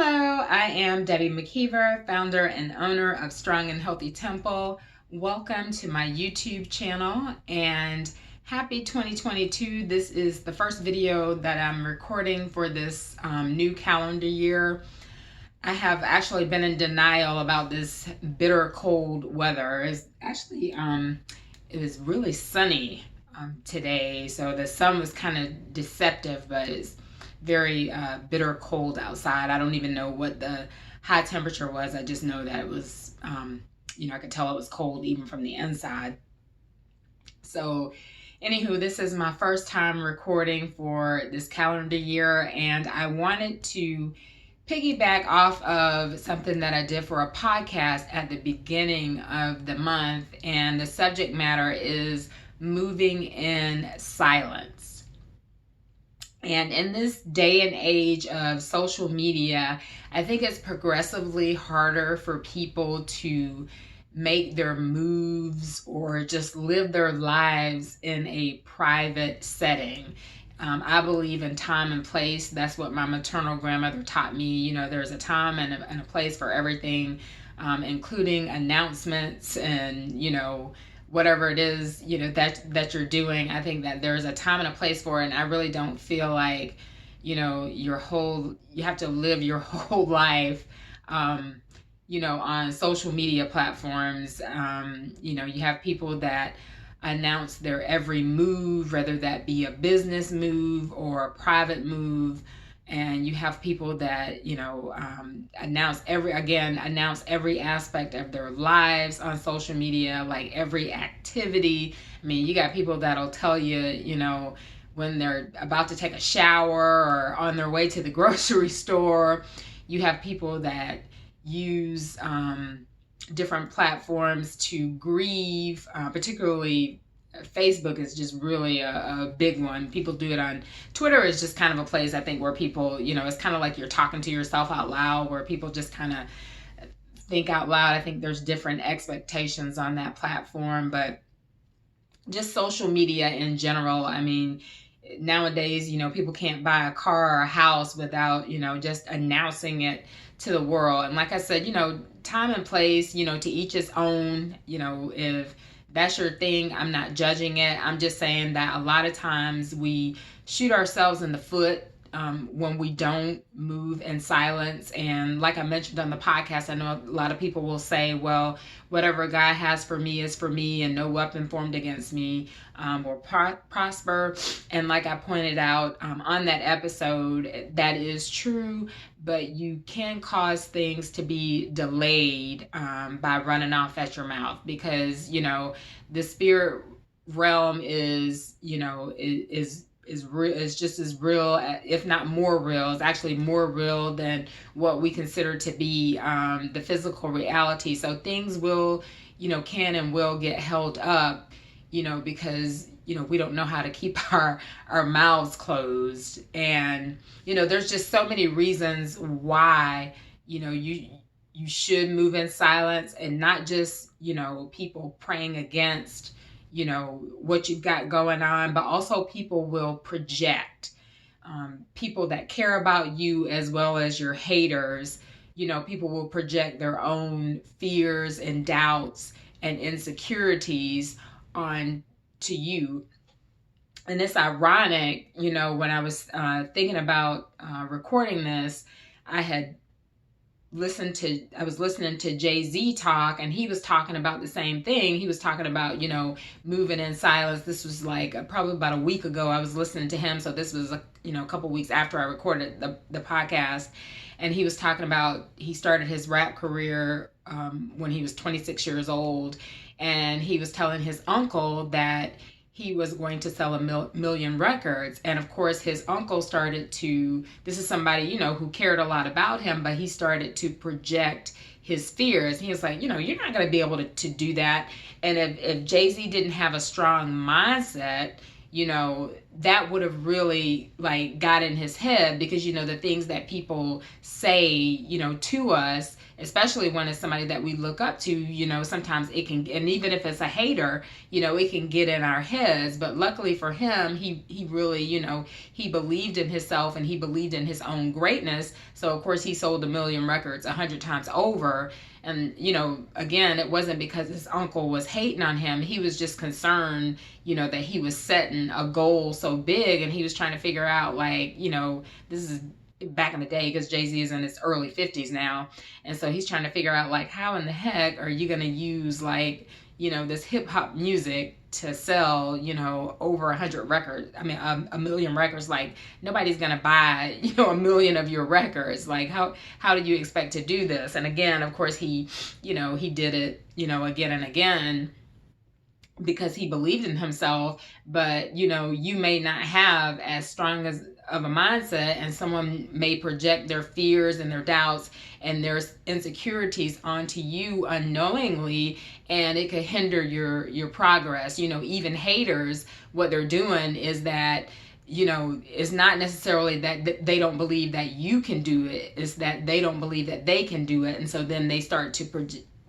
Hello, I am Debbie McKeever, founder and owner of Strong and Healthy Temple. Welcome to my YouTube channel and happy 2022. This is the first video that I'm recording for this new calendar year. I have actually been in denial about this bitter cold weather. It's actually, it was really sunny today, so the sun was kind of deceptive, but it's very bitter cold outside. I don't even know what the high temperature was. I just know that it was, I could tell it was cold even from the inside. So anywho, this is my first time recording for this calendar year, and I wanted to piggyback off of something that I did for a podcast at the beginning of the month, and the subject matter is moving in silence. And in this day and age of social media, I think it's progressively harder for people to make their moves or just live their lives in a private setting. I believe in time and place. That's what my maternal grandmother taught me. You know, there's a time and a place for everything, including announcements and, whatever it is, that you're doing. I think that there's a time and a place for it. And I really don't feel like, you have to live your whole life, on social media platforms. You have people that announce their every move, whether that be a business move or a private move. And you have people that, announce every aspect of their lives on social media, like every activity. I mean, you got people that'll tell you, when they're about to take a shower or on their way to the grocery store. You have people that use different platforms to grieve, particularly Facebook is just really a big one. People do it on Twitter. Is just kind of a place, I think, where people, it's kind of like you're talking to yourself out loud, where people just kind of think out loud. I think there's different expectations on that platform, but just social media in general. I mean, nowadays, people can't buy a car or a house without, just announcing it to the world. And like I said, time and place, to each his own. If that's your thing, I'm not judging it. I'm just saying that a lot of times we shoot ourselves in the foot when we don't move in silence. And like I mentioned on the podcast, I know a lot of people will say, well, whatever God has for me is for me, and no weapon formed against me will prosper. And like I pointed out on that episode, that is true, but you can cause things to be delayed by running off at your mouth, because, the spirit realm is just as real, if not more real. It's actually more real than what we consider to be the physical reality. So things will, can and will get held up, because, we don't know how to keep our mouths closed. And, there's just so many reasons why, you should move in silence, and not just, people praying against, what you've got going on, but also people will project, people that care about you as well as your haters. People will project their own fears and doubts and insecurities on to you. And it's ironic, when I was thinking about recording this, I was listening to Jay-Z talk, and he was talking about the same thing. He was talking about, moving in silence. This was like probably about a week ago. I was listening to him. So this was, a couple weeks after I recorded the podcast. And he was talking about, he started his rap career when he was 26 years old. And he was telling his uncle that he was going to sell a million records. And of course, his uncle started to, this is somebody, who cared a lot about him, but he started to project his fears. He was like, you're not going to be able to do that. And if Jay-Z didn't have a strong mindset, that would have really like got in his head, because the things that people say to us, especially when it's somebody that we look up to, sometimes it can, and even if it's a hater, it can get in our heads. But luckily for him, he really, he believed in himself and he believed in his own greatness. So of course he sold 1,000,000 records 100 times over. And again, it wasn't because his uncle was hating on him. He was just concerned that he was setting a goal so big, and he was trying to figure out, like, this is back in the day, because Jay-Z is in his early 50s now. And so he's trying to figure out, like, how in the heck are you going to use, like, this hip hop music to sell, over 100 records. I mean, 1,000,000 records. Like, nobody's going to buy, 1,000,000 of your records. Like, how do you expect to do this? And again, of course, he did it, again and again, because he believed in himself. But you may not have as strong of a mindset, and someone may project their fears and their doubts and their insecurities onto you unknowingly, and it could hinder your progress. Even haters, what they're doing is that it's not necessarily that they don't believe that you can do it, it's that they don't believe that they can do it. And so then they start to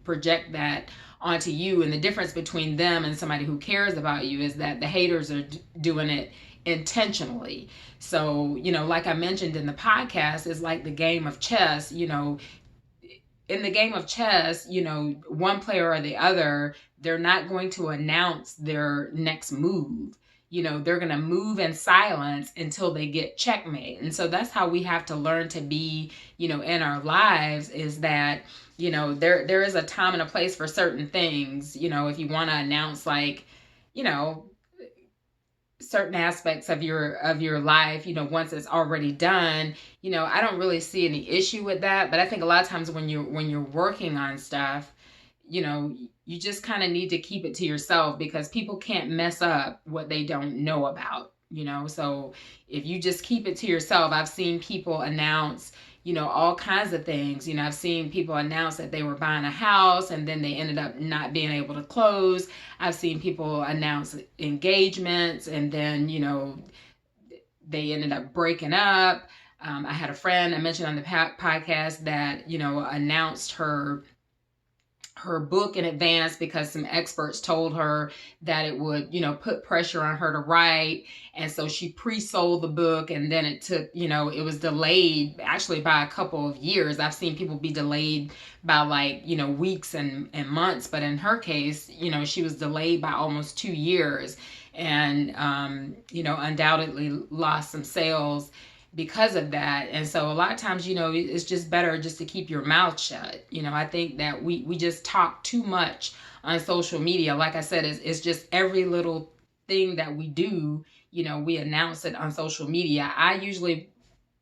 project that onto you. And the difference between them and somebody who cares about you is that the haters are doing it intentionally. So, like I mentioned in the podcast, it's like the game of chess. In the game of chess, one player or the other, they're not going to announce their next move. They're going to move in silence until they get checkmate. And so that's how we have to learn to be, in our lives, is that, there is a time and a place for certain things. If you want to announce, like, certain aspects of your life, once it's already done, I don't really see any issue with that. But I think a lot of times when you're working on stuff, you just kind of need to keep it to yourself, because people can't mess up what they don't know about. So if you just keep it to yourself, I've seen people announce all kinds of things. I've seen people announce that they were buying a house and then they ended up not being able to close. I've seen people announce engagements and then, they ended up breaking up. I had a friend I mentioned on the podcast that, announced her book in advance because some experts told her that it would, put pressure on her to write. And so she pre-sold the book, and then it took, it was delayed actually by a couple of years. I've seen people be delayed by like, weeks and months. But in her case, she was delayed by almost 2 years, and, undoubtedly lost some sales because of that. And so a lot of times, it's just better just to keep your mouth shut. I think that we just talk too much on social media. Like I said, it's just every little thing that we do, we announce it on social media. I usually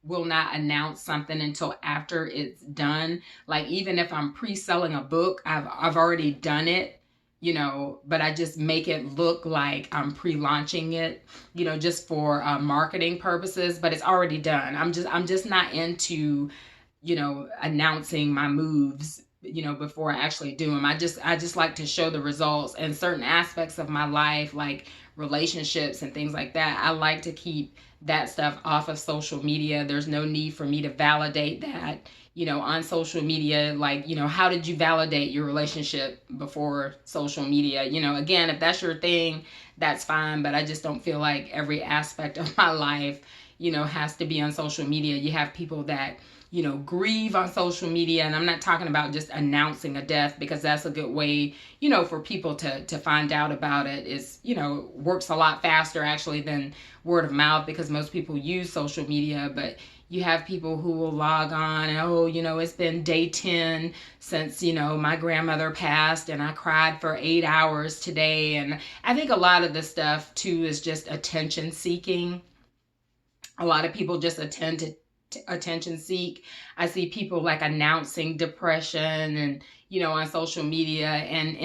will not announce something until after it's done. Like, even if I'm pre-selling a book, I've already done it, but I just make it look like I'm pre-launching it, just for marketing purposes, but it's already done. I'm just not into, announcing my moves, before I actually do them. I just like to show the results, and certain aspects of my life, like relationships and things like that, I like to keep that stuff off of social media. There's no need for me to validate that, on social media. Like, how did you validate your relationship before social media? Again, if that's your thing, that's fine. But I just don't feel like every aspect of my life, has to be on social media. You have people that, grieve on social media. And I'm not talking about just announcing a death, because that's a good way, for people to find out about it. Is, works a lot faster actually than word of mouth, because most people use social media. But you have people who will log on and, oh, it's been day 10 since, my grandmother passed and I cried for 8 hours today. And I think a lot of the stuff too is just attention seeking. A lot of people just attention seek. I see people like announcing depression and, on social media, and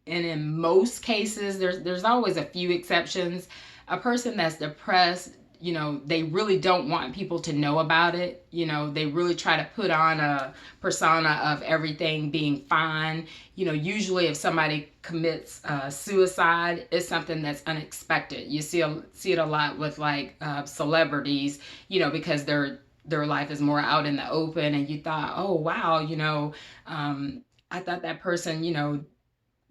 in most cases, there's always a few exceptions. A person that's depressed they really don't want people to know about it. They really try to put on a persona of everything being fine. Usually if somebody commits suicide, it's something that's unexpected. You see it a lot with like celebrities, because their life is more out in the open, and you thought, oh wow, I thought that person,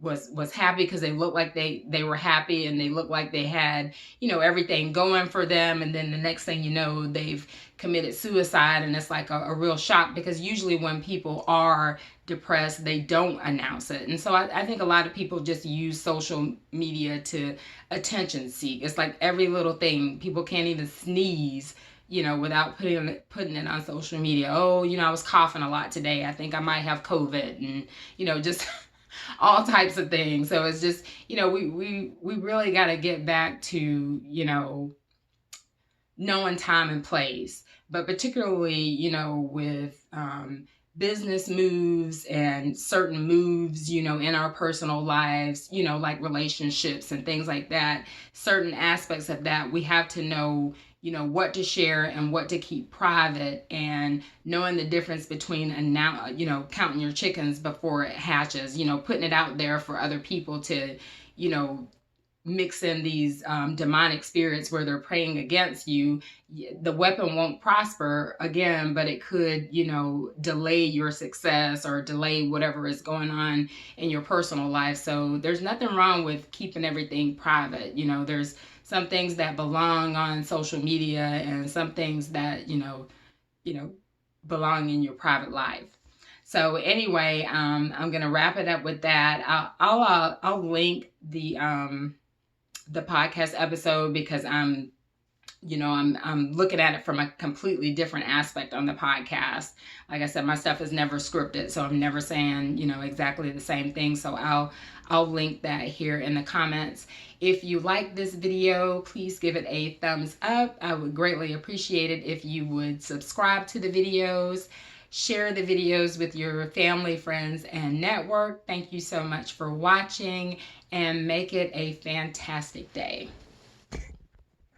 was happy because they looked like they were happy, and they looked like they had everything going for them, and then the next thing you know, they've committed suicide. And it's like a real shock, because usually when people are depressed, they don't announce it. And so I think a lot of people just use social media to attention seek. It's like every little thing. People can't even sneeze without putting it on social media. Oh, I was coughing a lot today, I think I might have COVID, and just all types of things. So it's just, we really got to get back to, knowing time and place, but particularly, with business moves and certain moves, in our personal lives, like relationships and things like that, certain aspects of that, we have to know, what to share and what to keep private, and knowing the difference between counting your chickens before it hatches, putting it out there for other people to, mix in these demonic spirits where they're praying against you. The weapon won't prosper again, but it could, delay your success or delay whatever is going on in your personal life. So there's nothing wrong with keeping everything private. There's some things that belong on social media, and some things that, belong in your private life. So anyway, I'm going to wrap it up with that. I'll link the podcast episode, because I'm looking at it from a completely different aspect on the podcast. Like I said, my stuff is never scripted, so I'm never saying, exactly the same thing. So I'll link that here in the comments. If you like this video, please give it a thumbs up. I would greatly appreciate it if you would subscribe to the videos, share the videos with your family, friends, and network. Thank you so much for watching, and make it a fantastic day.